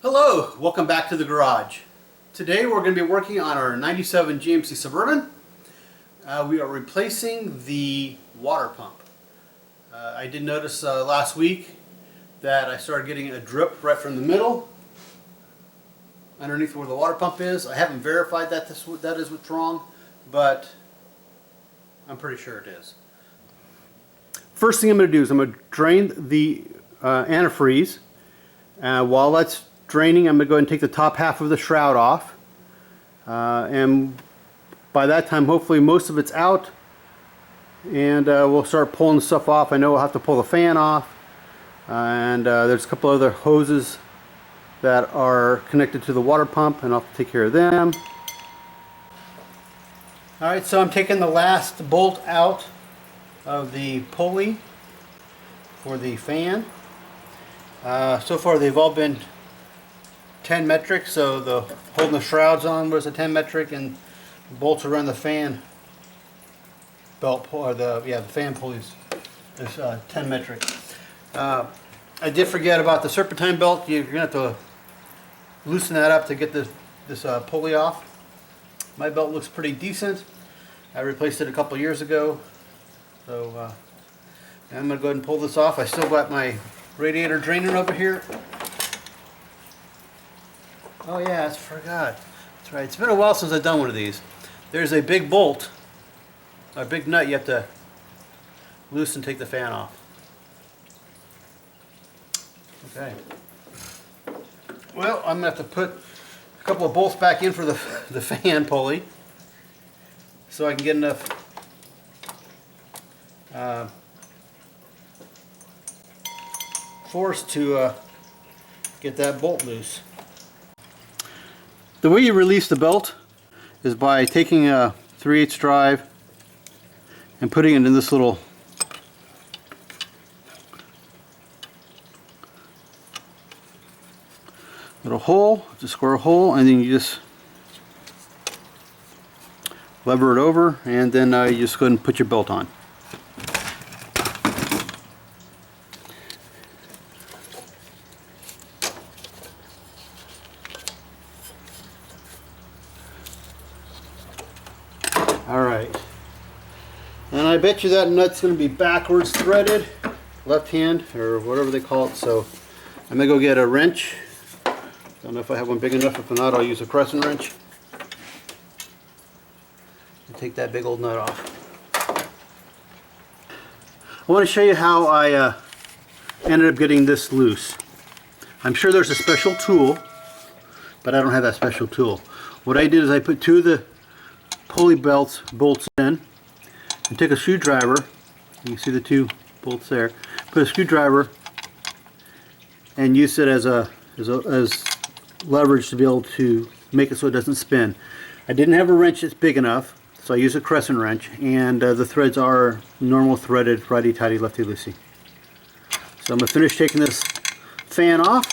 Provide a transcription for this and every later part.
Hello, welcome back to the garage. Today we're going to be working on our 97 GMC Suburban. We are replacing the water pump. I did notice last week that I started getting a drip right from the middle underneath where the water pump is. I haven't verified that that is what's wrong, but I'm pretty sure it is. First thing I'm going to do is I'm going to drain the antifreeze. While that's draining, I'm going to go ahead and take the top half of the shroud off. And by that time, hopefully most of it's out. And we'll start pulling stuff off. I know we'll have to pull the fan off. And there's a couple other hoses that are connected to the water pump, and I'll have to take care of them. Alright, so I'm taking the last bolt out of the pulley for the fan. So far they've all been 10 metric, so the holding the shrouds on was a 10 metric, and the bolts around the fan belt, or the fan pulleys is 10 metric. I did forget about the serpentine belt. You're gonna have to loosen that up to get this pulley off. My belt looks pretty decent. I replaced it a couple years ago, so I'm gonna go ahead and pull this off. I still got my radiator draining over here. Oh yeah, I forgot. That's right. It's been a while since I've done one of these. There's a big bolt, a big nut you have to loosen, take the fan off. Okay. Well, I'm going to have to put a couple of bolts back in for the fan pulley so I can get enough force to get that bolt loose. The way you release the belt is by taking a 3/8 drive and putting it in this little hole, it's a square hole, and then you just lever it over, and then you just go ahead and put your belt on. Alright, and I bet you that nut's going to be backwards threaded, left hand, or whatever they call it, so I'm going to go get a wrench. Don't know if I have one big enough. If not, I'll use a crescent wrench and take that big old nut off. I want to show you how I ended up getting this loose. I'm sure there's a special tool, but I don't have that special tool. What I did is I put two of the pulley bolts in and took a screwdriver. You can see the two bolts there. Put a screwdriver and use it as leverage to be able to make it so it doesn't spin. I didn't have a wrench that's big enough, so I used a crescent wrench, and the threads are normal threaded, righty-tighty, lefty-loosey. So I'm going to finish taking this fan off,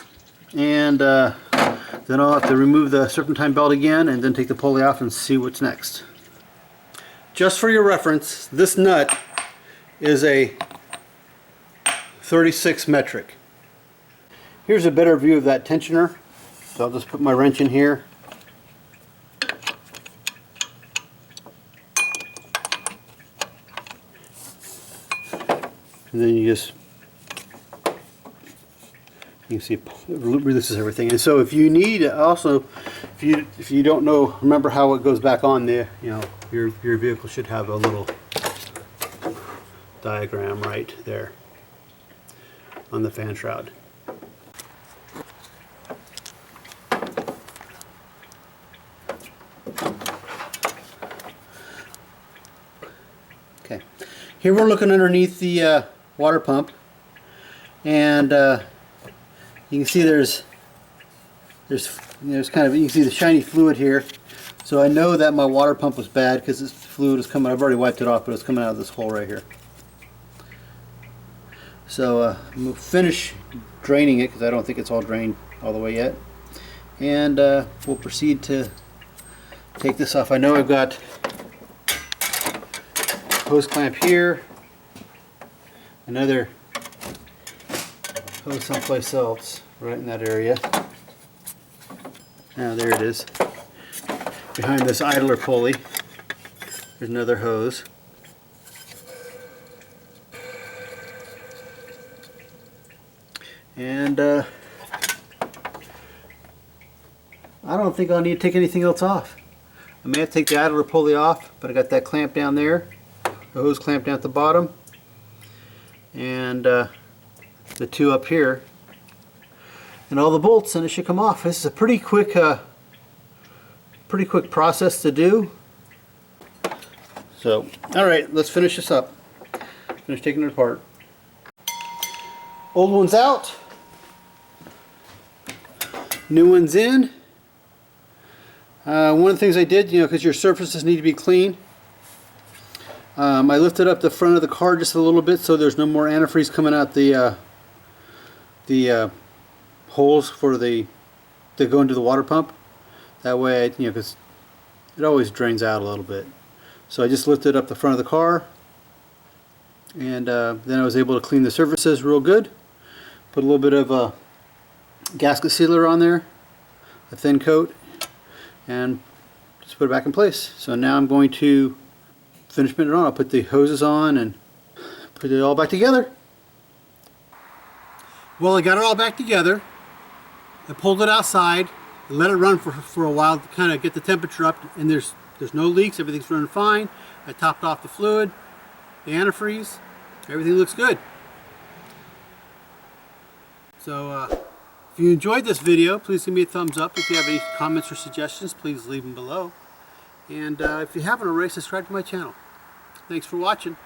and then I'll have to remove the serpentine belt again and then take the pulley off and see what's next. Just for your reference, this nut is a 36 metric. Here's a better view of that tensioner. So I'll just put my wrench in here. And then you can see it releases everything. And so if you need also, if you don't know, remember how it goes back on there, your vehicle should have a little diagram right there on the fan shroud. Okay, here we're looking underneath the water pump, and you can see there's kind of, you can see the shiny fluid here. So I know that my water pump was bad because this fluid is coming. I've already wiped it off, but it's coming out of this hole right here. So I'm going to finish draining it because I don't think it's all drained all the way yet, and we'll proceed to take this off. I know I've got hose clamp here, another hose someplace else right in that area. Now there it is. Behind this idler pulley, there's another hose. And I don't think I'll need to take anything else off. I may have to take the idler pulley off, but I got that clamp down there, the hose clamp down at the bottom, and the two up here, and all the bolts, and it should come off. This is a pretty quick process to do. So, all right, let's finish this up. Finish taking it apart. Old one's out. New one's in. One of the things I did, because your surfaces need to be clean, I lifted up the front of the car just a little bit so there's no more antifreeze coming out the holes for to go into the water pump. That way, because it always drains out a little bit. So I just lifted up the front of the car, and then I was able to clean the surfaces real good. Put a little bit of a gasket sealer on there, a thin coat, and just put it back in place. So now I'm going to finish putting it on. I'll put the hoses on and put it all back together. Well, I got it all back together. I pulled it outside and let it run for a while to kind of get the temperature up, and there's no leaks, everything's running fine. I topped off the fluid, the antifreeze, everything looks good. So if you enjoyed this video, please give me a thumbs up. If you have any comments or suggestions, please leave them below. And if you haven't already, subscribe to my channel. Thanks for watching.